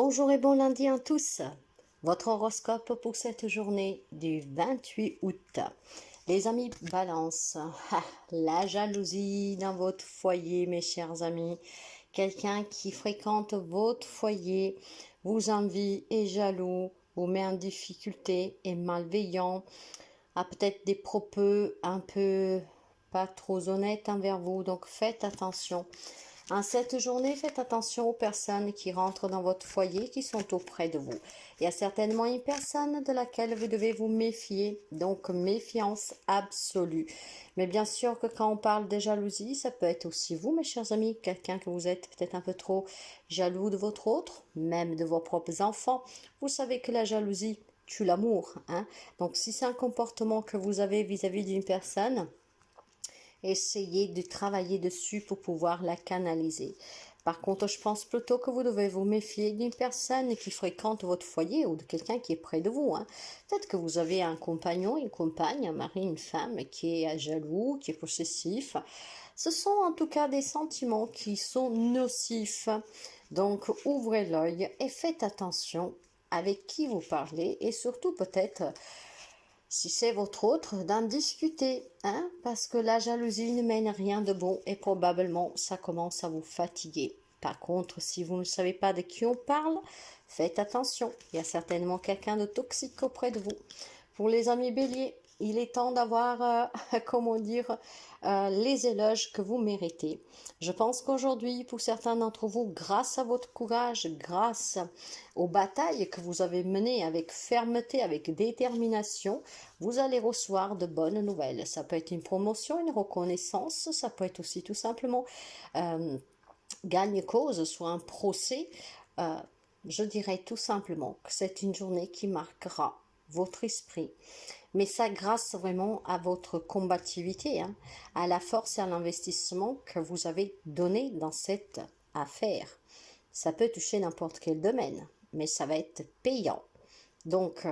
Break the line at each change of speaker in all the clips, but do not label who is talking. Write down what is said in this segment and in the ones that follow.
Bonjour et bon lundi à tous. Votre horoscope pour cette journée du 28 août. Les amis Balance, la jalousie dans votre foyer, mes chers amis. Quelqu'un qui fréquente votre foyer vous envie, est jaloux, vous met en difficulté, est malveillant, a peut-être des propos un peu pas trop honnêtes envers vous. Donc faites attention. En cette journée, faites attention aux personnes qui rentrent dans votre foyer, qui sont auprès de vous. Il y a certainement une personne de laquelle vous devez vous méfier, donc méfiance absolue. Mais bien sûr que quand on parle de jalousie, ça peut être aussi vous, mes chers amis, quelqu'un que vous êtes peut-être un peu trop jaloux de votre autre, même de vos propres enfants. Vous savez que la jalousie tue l'amour, hein? Donc si c'est un comportement que vous avez vis-à-vis d'une personne, essayez de travailler dessus pour pouvoir la canaliser. Par contre, je pense plutôt que vous devez vous méfier d'une personne qui fréquente votre foyer ou de quelqu'un qui est près de vous, hein. Peut-être que vous avez un compagnon, une compagne, un mari, une femme qui est jaloux, qui est possessif. Ce sont en tout cas des sentiments qui sont nocifs. Donc, ouvrez l'œil et faites attention avec qui vous parlez et surtout peut-être si c'est votre autre, d'en discuter, hein, parce que la jalousie ne mène rien de bon et probablement ça commence à vous fatiguer. Par contre, si vous ne savez pas de qui on parle, faites attention, il y a certainement quelqu'un de toxique auprès de vous. Pour les amis béliers, il est temps d'avoir, comment dire, les éloges que vous méritez. Je pense qu'aujourd'hui, pour certains d'entre vous, grâce à votre courage, grâce aux batailles que vous avez menées avec fermeté, avec détermination, vous allez recevoir de bonnes nouvelles. Ça peut être une promotion, une reconnaissance, ça peut être aussi tout simplement gagne-cause, soit un procès. Euh, je dirais tout simplement que c'est une journée qui marquera votre esprit, mais ça grâce vraiment à votre combativité, hein, à la force et à l'investissement que vous avez donné dans cette affaire. Ça peut toucher n'importe quel domaine, mais ça va être payant. Donc,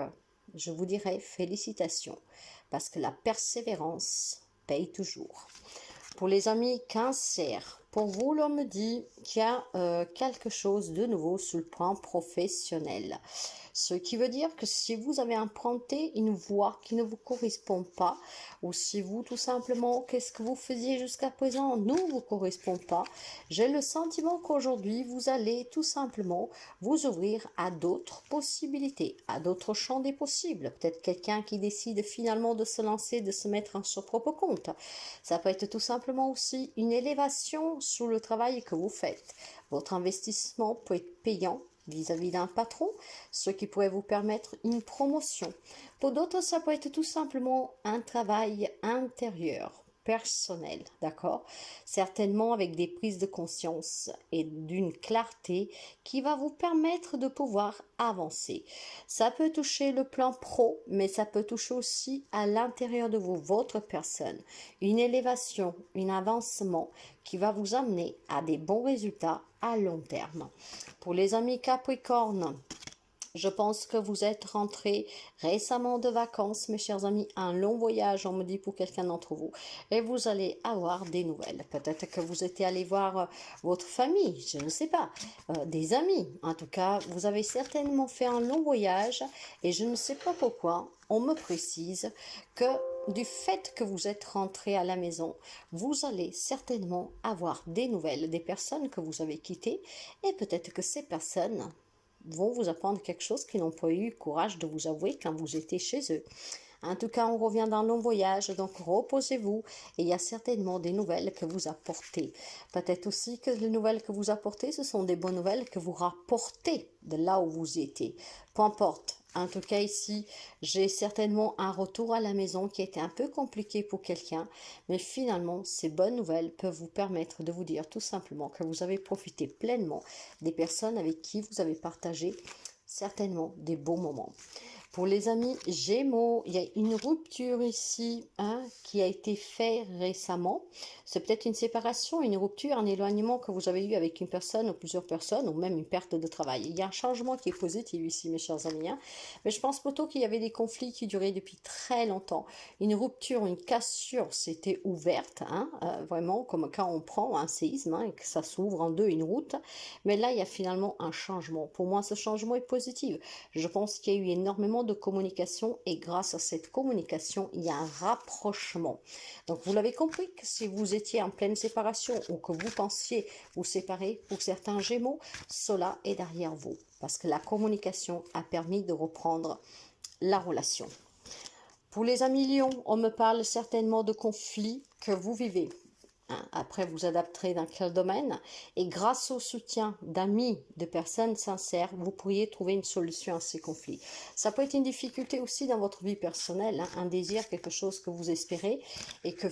je vous dirais félicitations, parce que la persévérance paye toujours. Pour les amis Cancer, pour vous, l'on me dit qu'il y a quelque chose de nouveau sur le plan professionnel. Ce qui veut dire que si vous avez emprunté une voie qui ne vous correspond pas, ou si vous, tout simplement, qu'est-ce que vous faisiez jusqu'à présent ne vous correspond pas, j'ai le sentiment qu'aujourd'hui, vous allez tout simplement vous ouvrir à d'autres possibilités, à d'autres champs des possibles. Peut-être quelqu'un qui décide finalement de se lancer, de se mettre en son propre compte. Ça peut être tout simplement aussi une élévation sous le travail que vous faites. Votre investissement peut être payant vis-à-vis d'un patron, ce qui pourrait vous permettre une promotion. Pour d'autres, ça peut être tout simplement un travail intérieur, personnel, d'accord? Certainement avec des prises de conscience et d'une clarté qui va vous permettre de pouvoir avancer. Ça peut toucher le plan pro, mais ça peut toucher aussi à l'intérieur de vous, votre personne. Une élévation, un avancement qui va vous amener à des bons résultats à long terme. Pour les amis Capricorne, je pense que vous êtes rentrés récemment de vacances, mes chers amis, un long voyage, on me dit pour quelqu'un d'entre vous, et vous allez avoir des nouvelles. Peut-être que vous étiez allé voir votre famille, je ne sais pas, des amis. En tout cas, vous avez certainement fait un long voyage, et je ne sais pas pourquoi, on me précise que du fait que vous êtes rentré à la maison, vous allez certainement avoir des nouvelles des personnes que vous avez quittées, et peut-être que ces personnes vont vous apprendre quelque chose qu'ils n'ont pas eu le courage de vous avouer quand vous étiez chez eux. En tout cas, on revient d'un long voyage, donc reposez-vous et il y a certainement des nouvelles que vous apportez. Peut-être aussi que les nouvelles que vous apportez, ce sont des bonnes nouvelles que vous rapportez de là où vous étiez. Peu importe. En tout cas, ici, j'ai certainement un retour à la maison qui a été un peu compliqué pour quelqu'un, mais finalement, ces bonnes nouvelles peuvent vous permettre de vous dire tout simplement que vous avez profité pleinement des personnes avec qui vous avez partagé certainement des beaux moments. Pour les amis Gémeaux, il y a une rupture ici hein, qui a été faite récemment. C'est peut-être une séparation, une rupture, un éloignement que vous avez eu avec une personne ou plusieurs personnes, ou même une perte de travail. Il y a un changement qui est positif ici, mes chers amis. Hein. Mais je pense plutôt qu'il y avait des conflits qui duraient depuis très longtemps. Une rupture, une cassure s'était ouverte, hein, vraiment, comme quand on prend un séisme hein, et que ça s'ouvre en deux, une route. Mais là, il y a finalement un changement. Pour moi, ce changement est positif. Je pense qu'il y a eu énormément de communication et grâce à cette communication, il y a un rapprochement. Donc, vous l'avez compris que si vous étiez en pleine séparation ou que vous pensiez vous séparer, pour certains Gémeaux, cela est derrière vous parce que la communication a permis de reprendre la relation. Pour les amis Lions, on me parle certainement de conflits que vous vivez. Après, vous adapterez dans quel domaine. Et grâce au soutien d'amis, de personnes sincères, vous pourriez trouver une solution à ces conflits. Ça peut être une difficulté aussi dans votre vie personnelle, hein, un désir, quelque chose que vous espérez et que,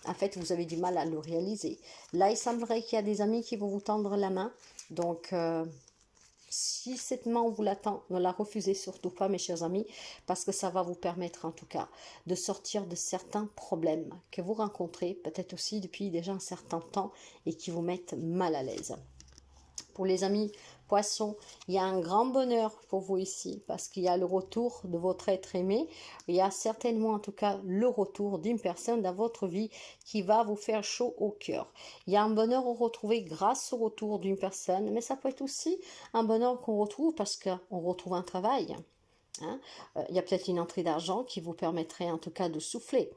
en fait, vous avez du mal à le réaliser. Là, il semblerait qu'il y a des amis qui vont vous tendre la main. Donc, si cette main vous l'attend, ne la refusez surtout pas, mes chers amis, parce que ça va vous permettre en tout cas de sortir de certains problèmes que vous rencontrez, peut-être aussi depuis déjà un certain temps et qui vous mettent mal à l'aise. Pour les amis Poissons, il y a un grand bonheur pour vous ici parce qu'il y a le retour de votre être aimé. Il y a certainement en tout cas le retour d'une personne dans votre vie qui va vous faire chaud au cœur. Il y a un bonheur à retrouver grâce au retour d'une personne, mais ça peut être aussi un bonheur qu'on retrouve parce qu'on retrouve un travail. Hein. Il y a peut-être une entrée d'argent qui vous permettrait en tout cas de souffler.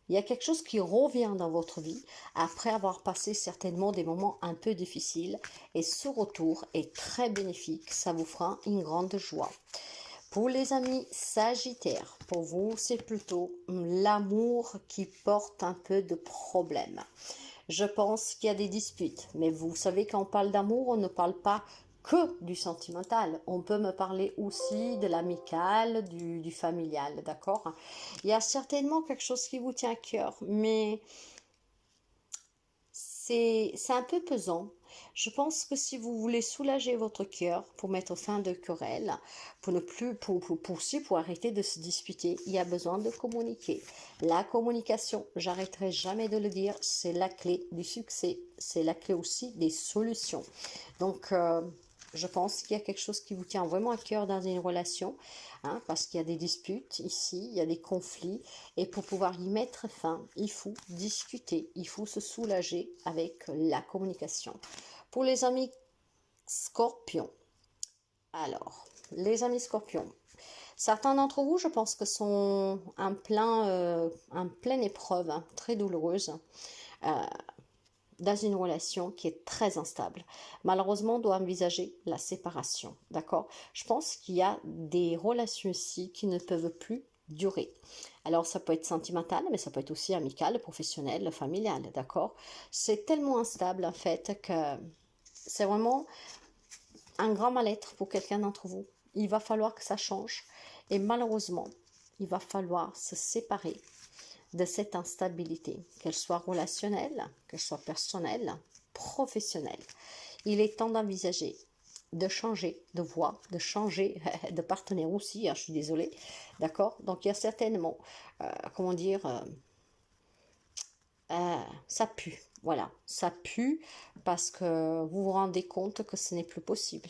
Il y a quelque chose qui revient dans votre vie après avoir passé certainement des moments un peu difficiles et ce retour est très bénéfique, ça vous fera une grande joie. Pour les amis Sagittaires, pour vous c'est plutôt l'amour qui porte un peu de problème. Je pense qu'il y a des disputes, mais vous savez quand on parle d'amour, on ne parle pas que du sentimental. On peut me parler aussi de l'amical, du familial, d'accord? Il y a certainement quelque chose qui vous tient à cœur, mais c'est un peu pesant. Je pense que si vous voulez soulager votre cœur pour mettre fin de querelle, pour ne plus pour arrêter de se disputer, il y a besoin de communiquer. La communication, j'arrêterai jamais de le dire, c'est la clé du succès, c'est la clé aussi des solutions. Donc je pense qu'il y a quelque chose qui vous tient vraiment à cœur dans une relation, hein, parce qu'il y a des disputes ici, il y a des conflits, et pour pouvoir y mettre fin, il faut discuter, il faut se soulager avec la communication. Pour les amis Scorpions, alors, les amis Scorpions, certains d'entre vous, je pense que sont en pleine épreuve, hein, très douloureuse, dans une relation qui est très instable. Malheureusement, on doit envisager la séparation, d'accord? Je pense qu'il y a des relations ici qui ne peuvent plus durer. Alors, ça peut être sentimental, mais ça peut être aussi amical, professionnel, familial, d'accord? C'est tellement instable, en fait, que c'est vraiment un grand mal-être pour quelqu'un d'entre vous. Il va falloir que ça change. Et malheureusement, il va falloir se séparer de cette instabilité, qu'elle soit relationnelle, qu'elle soit personnelle, professionnelle. Il est temps d'envisager de changer de voie, de changer de partenaire aussi, hein, je suis désolée, d'accord? Donc il y a certainement, comment dire, ça pue, voilà, ça pue parce que vous vous rendez compte que ce n'est plus possible.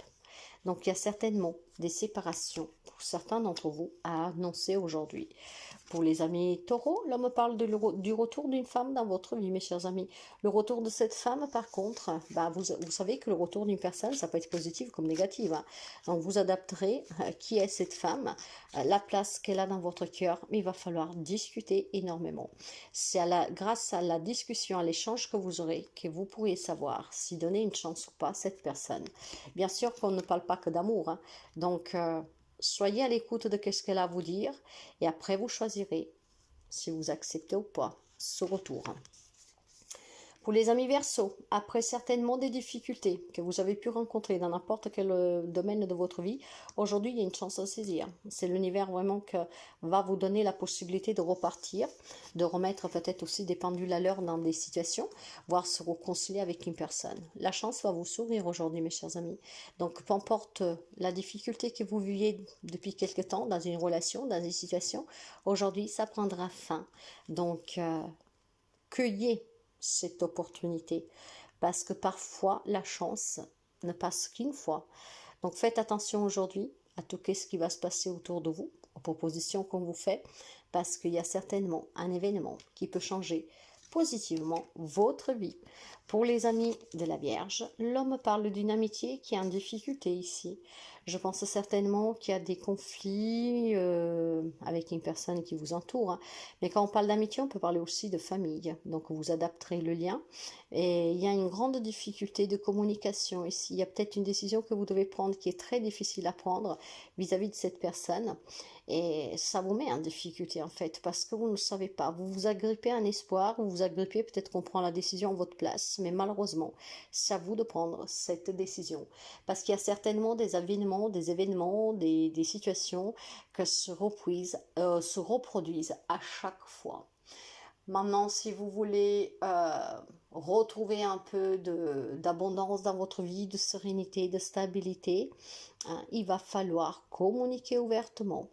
Donc il y a certainement des séparations pour certains d'entre vous à annoncer aujourd'hui. Pour les amis taureaux, là on me parle du retour d'une femme dans votre vie, mes chers amis. Le retour de cette femme, par contre, vous savez que le retour d'une personne, ça peut être positif comme négatif. Hein. Donc vous adapterez qui est cette femme, la place qu'elle a dans votre cœur, mais il va falloir discuter énormément. C'est grâce à la discussion, à l'échange que vous aurez, que vous pourriez savoir si donner une chance ou pas à cette personne. Bien sûr qu'on ne parle pas que d'amour, hein. Donc soyez à l'écoute de ce qu'elle a à vous dire et après vous choisirez si vous acceptez ou pas ce retour. Pour les amis Verseaux, après certainement des difficultés que vous avez pu rencontrer dans n'importe quel domaine de votre vie, aujourd'hui il y a une chance à saisir. C'est l'univers vraiment que va vous donner la possibilité de repartir, de remettre peut-être aussi des pendules à l'heure dans des situations, voire se réconcilier avec une personne. La chance va vous sourire aujourd'hui, mes chers amis. Donc, peu importe la difficulté que vous viviez depuis quelque temps dans une relation, dans une situation, aujourd'hui ça prendra fin. Donc, cueillez cette opportunité parce que parfois la chance ne passe qu'une fois. Donc faites attention aujourd'hui à tout ce qui va se passer autour de vous, aux propositions qu'on vous fait, parce qu'il y a certainement un événement qui peut changer positivement votre vie. Pour les amis de la Vierge, l'homme parle d'une amitié qui est en difficulté ici. Je pense certainement qu'il y a des conflits avec une personne qui vous entoure. Hein. Mais quand on parle d'amitié, on peut parler aussi de famille. Donc vous adapterez le lien. Et il y a une grande difficulté de communication ici. Il y a peut-être une décision que vous devez prendre qui est très difficile à prendre vis-à-vis de cette personne. Et ça vous met en difficulté en fait, parce que vous ne savez pas. Vous vous agrippez un espoir, vous vous agrippez peut-être qu'on prend la décision à votre place, mais malheureusement, c'est à vous de prendre cette décision. Parce qu'il y a certainement des événements, des situations que se reproduisent à chaque fois. Maintenant, si vous voulez retrouver un peu d'abondance dans votre vie, de sérénité, de stabilité, hein, il va falloir communiquer ouvertement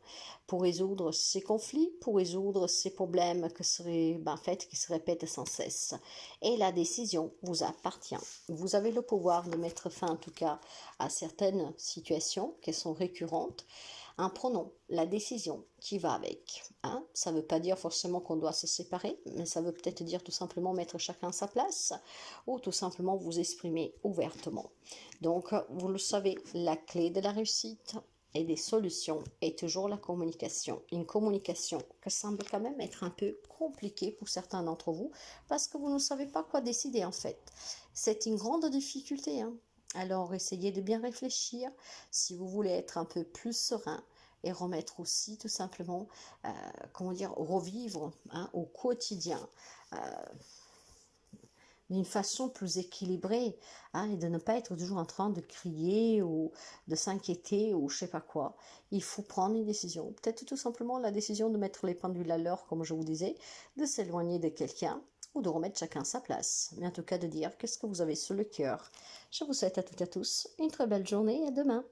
pour résoudre ces conflits, pour résoudre ces problèmes qui se répètent sans cesse. Et la décision vous appartient. Vous avez le pouvoir de mettre fin, en tout cas, à certaines situations qui sont récurrentes, en prenant la décision qui va avec. Hein. Ça ne veut pas dire forcément qu'on doit se séparer, mais ça veut peut-être dire tout simplement mettre chacun à sa place ou tout simplement vous exprimer ouvertement. Donc, vous le savez, la clé de la réussite et des solutions est toujours la communication. Une communication qui semble quand même être un peu compliquée pour certains d'entre vous parce que vous ne savez pas quoi décider en fait. C'est une grande difficulté, hein. Alors, essayez de bien réfléchir si vous voulez être un peu plus serein et remettre aussi tout simplement, revivre hein, au quotidien d'une façon plus équilibrée hein, et de ne pas être toujours en train de crier ou de s'inquiéter ou je sais pas quoi. Il faut prendre une décision. Peut-être tout simplement la décision de mettre les pendules à l'heure, comme je vous disais, de s'éloigner de quelqu'un ou de remettre chacun à sa place. Mais en tout cas de dire qu'est-ce que vous avez sur le cœur. Je vous souhaite à toutes et à tous une très belle journée et à demain.